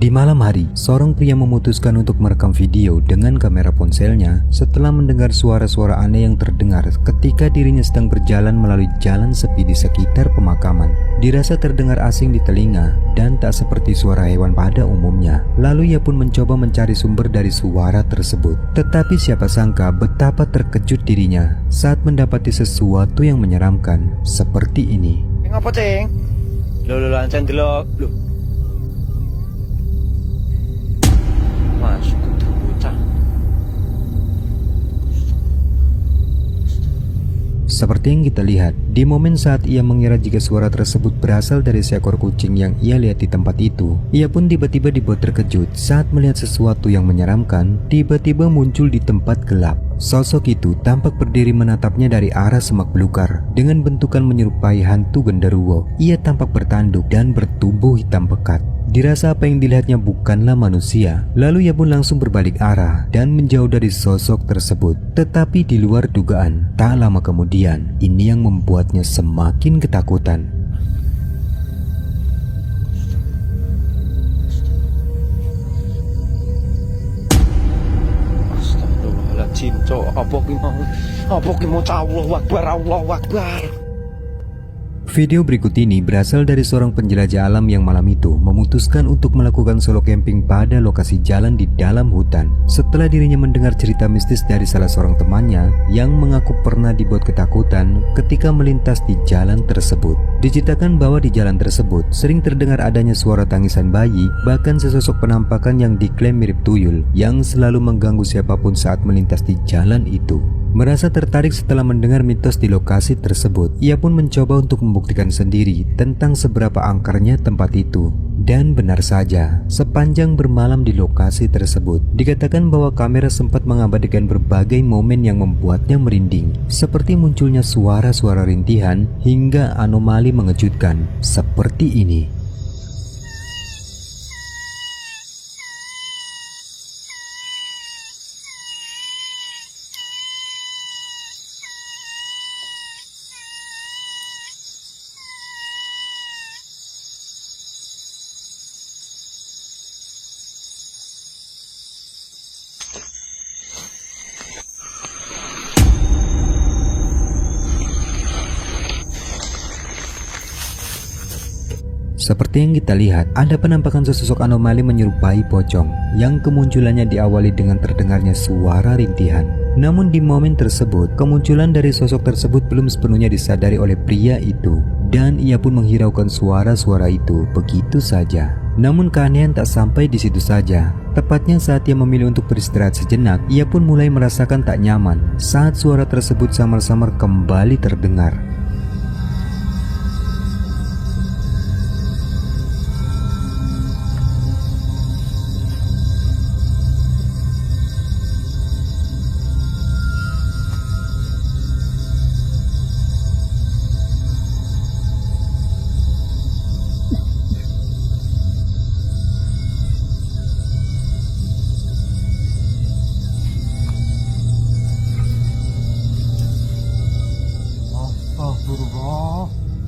Di malam hari, seorang pria memutuskan untuk merekam video dengan kamera ponselnya setelah mendengar suara-suara aneh yang terdengar ketika dirinya sedang berjalan melalui jalan sepi di sekitar pemakaman. Dirasa terdengar asing di telinga dan tak seperti suara hewan pada umumnya. Lalu ia pun mencoba mencari sumber dari suara tersebut. Tetapi siapa sangka betapa terkejut dirinya saat mendapati sesuatu yang menyeramkan seperti ini. Ngapa, Ceng? Lho lancen delok. Lho. Masuk ke bocah. Seperti yang kita lihat, di momen saat ia mengira jika suara tersebut berasal dari seekor kucing yang ia lihat di tempat itu, ia pun tiba-tiba dibuat terkejut saat melihat sesuatu yang menyeramkan tiba-tiba muncul di tempat gelap. Sosok itu tampak berdiri menatapnya dari arah semak belukar dengan bentukan menyerupai hantu genderuwo. Ia tampak bertanduk dan bertubuh hitam pekat. Dirasa apa yang dilihatnya bukanlah manusia. Lalu ia pun langsung berbalik arah dan menjauh dari sosok tersebut. Tetapi di luar dugaan, tak lama kemudian, ini yang membuatnya semakin ketakutan. Astagfirullahaladzim, cok. Apa ki mau Allahu Akbar, Allahu Akbar. Video berikut ini berasal dari seorang penjelajah alam yang malam itu memutuskan untuk melakukan solo camping pada lokasi jalan di dalam hutan. Setelah dirinya mendengar cerita mistis dari salah seorang temannya yang mengaku pernah dibuat ketakutan ketika melintas di jalan tersebut. Diceritakan bahwa di jalan tersebut sering terdengar adanya suara tangisan bayi, bahkan sesosok penampakan yang diklaim mirip tuyul yang selalu mengganggu siapapun saat melintas di jalan itu. Merasa tertarik setelah mendengar mitos di lokasi tersebut, ia pun mencoba untuk membuktikan sendiri tentang seberapa angkernya tempat itu. Dan benar saja, sepanjang bermalam di lokasi tersebut, dikatakan bahwa kamera sempat mengabadikan berbagai momen yang membuatnya merinding, seperti munculnya suara-suara rintihan hingga anomali mengejutkan seperti ini. Seperti yang kita lihat, ada penampakan sesosok anomali menyerupai pocong yang kemunculannya diawali dengan terdengarnya suara rintihan. Namun di momen tersebut, kemunculan dari sosok tersebut belum sepenuhnya disadari oleh pria itu, dan ia pun menghiraukan suara-suara itu begitu saja. Namun keanehan tak sampai di situ saja. Tepatnya saat ia memilih untuk beristirahat sejenak, ia pun mulai merasakan tak nyaman saat suara tersebut samar-samar kembali terdengar.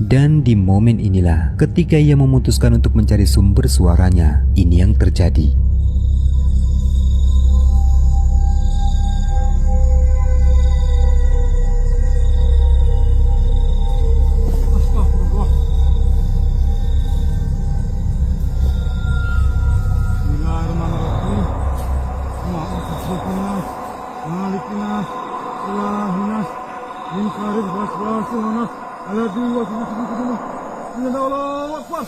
Dan di momen inilah ketika ia memutuskan untuk mencari sumber suaranya, ini yang terjadi. Astagfirullah. Bismillahirrahmanirrahim. Ma'afirullah. Malikinas. Ilahinas. Min karib basbasunas. Alladhi wa sallallahu Allahu Akbar.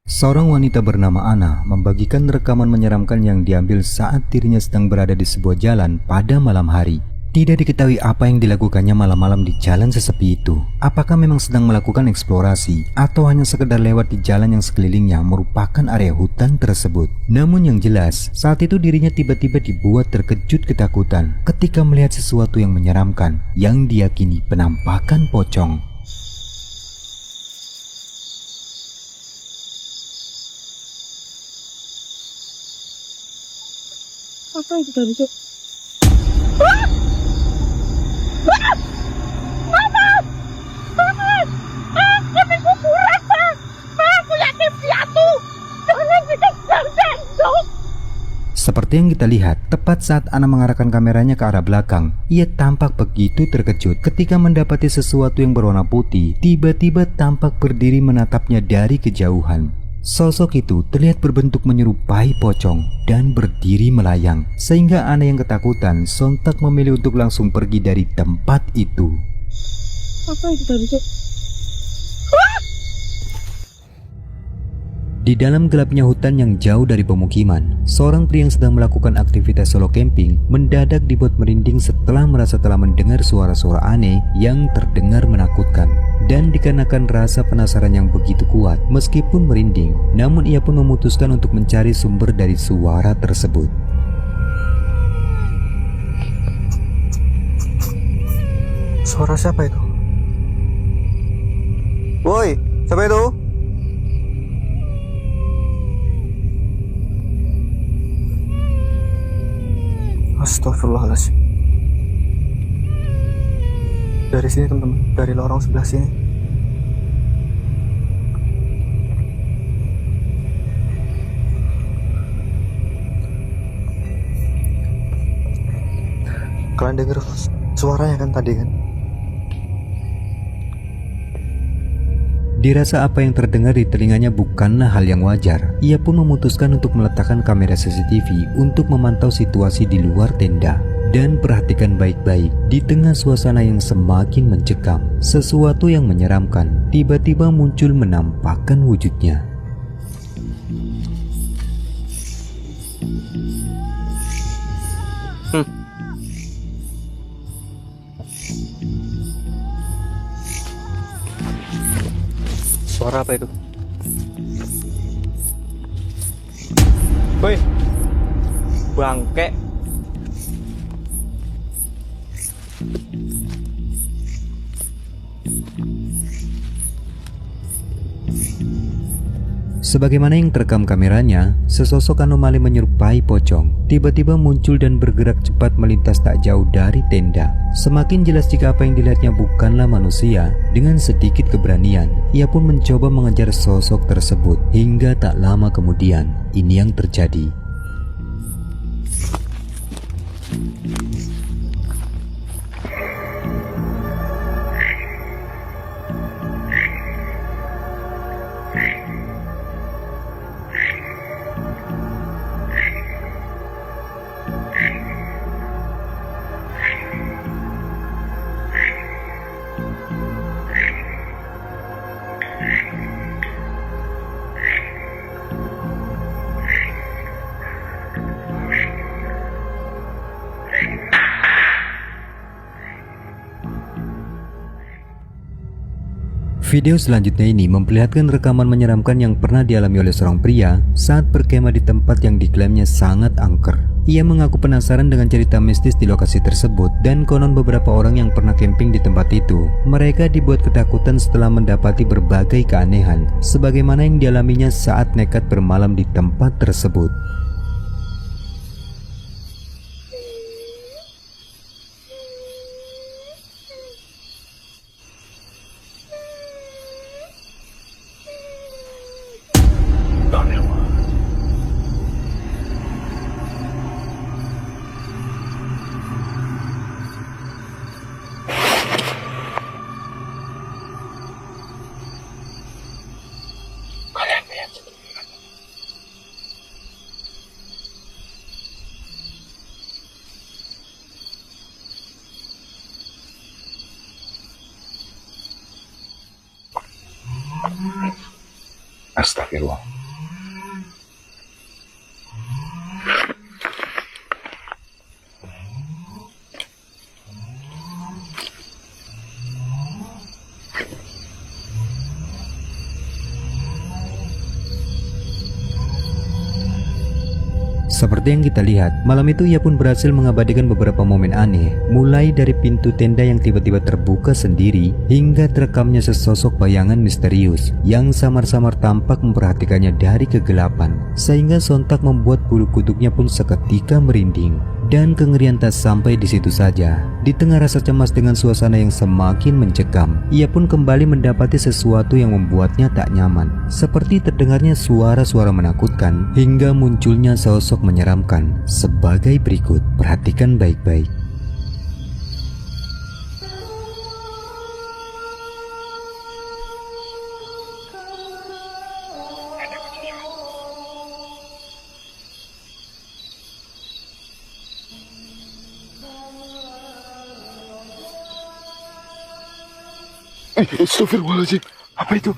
Seorang wanita bernama Ana membagikan rekaman menyeramkan yang diambil saat dirinya sedang berada di sebuah jalan pada malam hari. Tidak diketahui apa yang dilakukannya malam-malam di jalan sesepi itu. Apakah memang sedang melakukan eksplorasi atau hanya sekedar lewat di jalan yang sekelilingnya merupakan area hutan tersebut. Namun yang jelas, saat itu dirinya tiba-tiba dibuat terkejut ketakutan ketika melihat sesuatu yang menyeramkan yang diyakini penampakan pocong. Apa itu tadi, Cuk? Seperti yang kita lihat, tepat saat Ana mengarahkan kameranya ke arah belakang, ia tampak begitu terkejut ketika mendapati sesuatu yang berwarna putih tiba-tiba tampak berdiri menatapnya dari kejauhan. Sosok itu terlihat berbentuk menyerupai pocong dan berdiri melayang, sehingga Ana yang ketakutan sontak memilih untuk langsung pergi dari tempat itu. Apa itu tadi, Cuk? Di dalam gelapnya hutan yang jauh dari pemukiman, seorang pria yang sedang melakukan aktivitas solo camping mendadak dibuat merinding setelah merasa telah mendengar suara-suara aneh yang terdengar menakutkan. Dan dikarenakan rasa penasaran yang begitu kuat, meskipun merinding, namun ia pun memutuskan untuk mencari sumber dari suara tersebut. Suara siapa itu? Woi, siapa itu? Astagfirullahaladzim. Dari sini teman-teman, dari lorong sebelah sini. Kalian dengar suaranya kan tadi kan? Dirasa apa yang terdengar di telinganya bukanlah hal yang wajar, ia pun memutuskan untuk meletakkan kamera CCTV untuk memantau situasi di luar tenda. Dan perhatikan baik-baik, di tengah suasana yang semakin mencekam, sesuatu yang menyeramkan tiba-tiba muncul menampakkan wujudnya. Suara apa itu? Woi, bangke. Sebagaimana yang terekam kameranya, sesosok anomali menyerupai pocong tiba-tiba muncul dan bergerak cepat melintas tak jauh dari tenda. Semakin jelas jika apa yang dilihatnya bukanlah manusia. Dengan sedikit keberanian, ia pun mencoba mengejar sosok tersebut. Hingga tak lama kemudian, ini yang terjadi. Video selanjutnya ini memperlihatkan rekaman menyeramkan yang pernah dialami oleh seorang pria saat berkemah di tempat yang diklaimnya sangat angker. Ia mengaku penasaran dengan cerita mistis di lokasi tersebut dan konon beberapa orang yang pernah camping di tempat itu, mereka dibuat ketakutan setelah mendapati berbagai keanehan sebagaimana yang dialaminya saat nekat bermalam di tempat tersebut. Astagfirullah. Seperti yang kita lihat, malam itu ia pun berhasil mengabadikan beberapa momen aneh, mulai dari pintu tenda yang tiba-tiba terbuka sendiri, hingga terekamnya sesosok bayangan misterius yang samar-samar tampak memperhatikannya dari kegelapan, sehingga sontak membuat bulu kuduknya pun seketika merinding. Dan kengerian tak sampai di situ saja. Di tengah rasa cemas dengan suasana yang semakin mencekam, ia pun kembali mendapati sesuatu yang membuatnya tak nyaman. Seperti terdengarnya suara-suara menakutkan, hingga munculnya sosok menyeramkan sebagai berikut. Perhatikan baik-baik. Astagfirullahaladzim. Apa itu?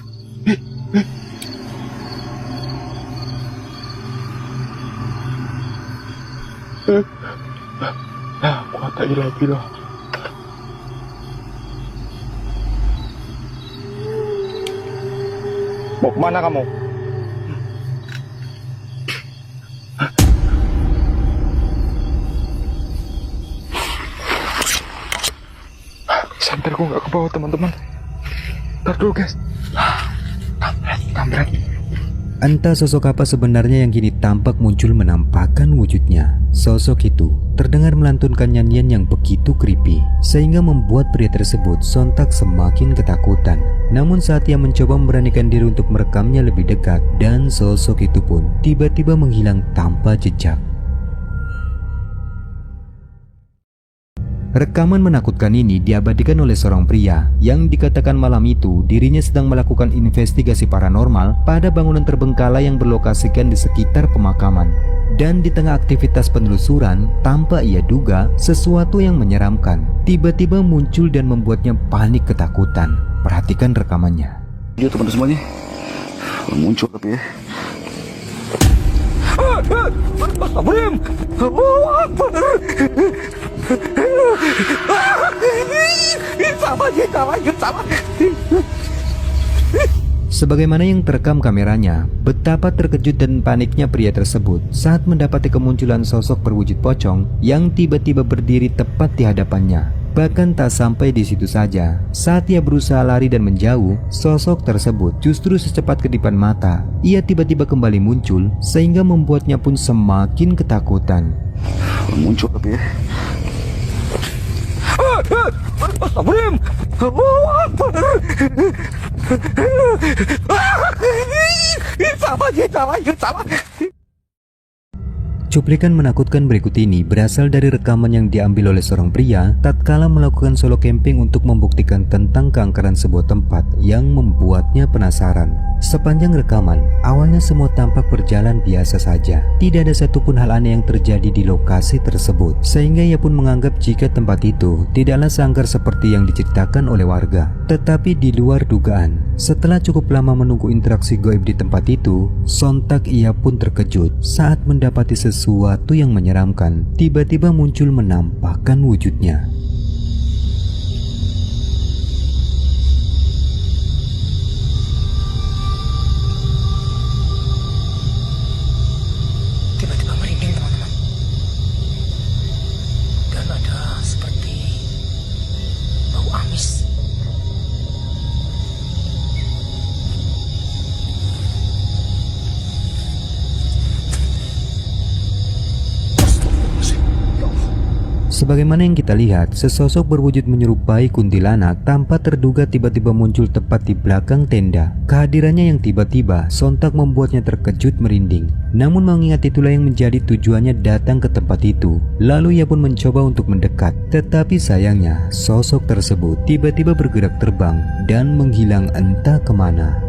Kuat ilah billah. Mau kemana kamu? Santerku nggak ke bawah, teman-teman. Ntar dulu, guys. Kampret. Entah sosok apa sebenarnya yang kini tampak muncul menampakkan wujudnya. Sosok itu terdengar melantunkan nyanyian yang begitu creepy, sehingga membuat pria tersebut sontak semakin ketakutan. Namun saat ia mencoba memberanikan diri untuk merekamnya lebih dekat, dan sosok itu pun tiba-tiba menghilang tanpa jejak. Rekaman menakutkan ini diabadikan oleh seorang pria yang dikatakan malam itu dirinya sedang melakukan investigasi paranormal pada bangunan terbengkalai yang berlokasikan di sekitar pemakaman. Dan di tengah aktivitas penelusuran, tanpa ia duga sesuatu yang menyeramkan tiba-tiba muncul dan membuatnya panik ketakutan. Perhatikan rekamannya. Dia teman-teman semuanya muncul tapi ya. Astagfirullahaladzim. Sebagaimana yang terekam kameranya, betapa terkejut dan paniknya pria tersebut saat mendapati kemunculan sosok berwujud pocong yang tiba-tiba berdiri tepat di hadapannya. Bahkan tak sampai di situ saja, saat ia berusaha lari dan menjauh, sosok tersebut justru secepat kedipan mata, ia tiba-tiba kembali muncul sehingga membuatnya pun semakin ketakutan. Muncul tapi ya. Astagfirullahaladzim. Sama. Cuplikan menakutkan berikut ini berasal dari rekaman yang diambil oleh seorang pria tatkala melakukan solo camping untuk membuktikan tentang keangkeran sebuah tempat yang membuatnya penasaran. Sepanjang rekaman, awalnya semua tampak berjalan biasa saja. Tidak ada satupun hal aneh yang terjadi di lokasi tersebut, sehingga ia pun menganggap jika tempat itu tidaklah seangker seperti yang diceritakan oleh warga. Tetapi di luar dugaan, setelah cukup lama menunggu interaksi gaib di tempat itu, sontak ia pun terkejut saat mendapati sesuatu yang menyeramkan tiba-tiba muncul menampakkan wujudnya. Tiba-tiba merinding, teman-teman. Dan ada seperti bau amis. Sebagaimana yang kita lihat, sesosok berwujud menyerupai kuntilanak tanpa terduga tiba-tiba muncul tepat di belakang tenda. Kehadirannya yang tiba-tiba sontak membuatnya terkejut merinding. Namun mengingat itulah yang menjadi tujuannya datang ke tempat itu, lalu ia pun mencoba untuk mendekat. Tetapi sayangnya, sosok tersebut tiba-tiba bergerak terbang dan menghilang entah kemana.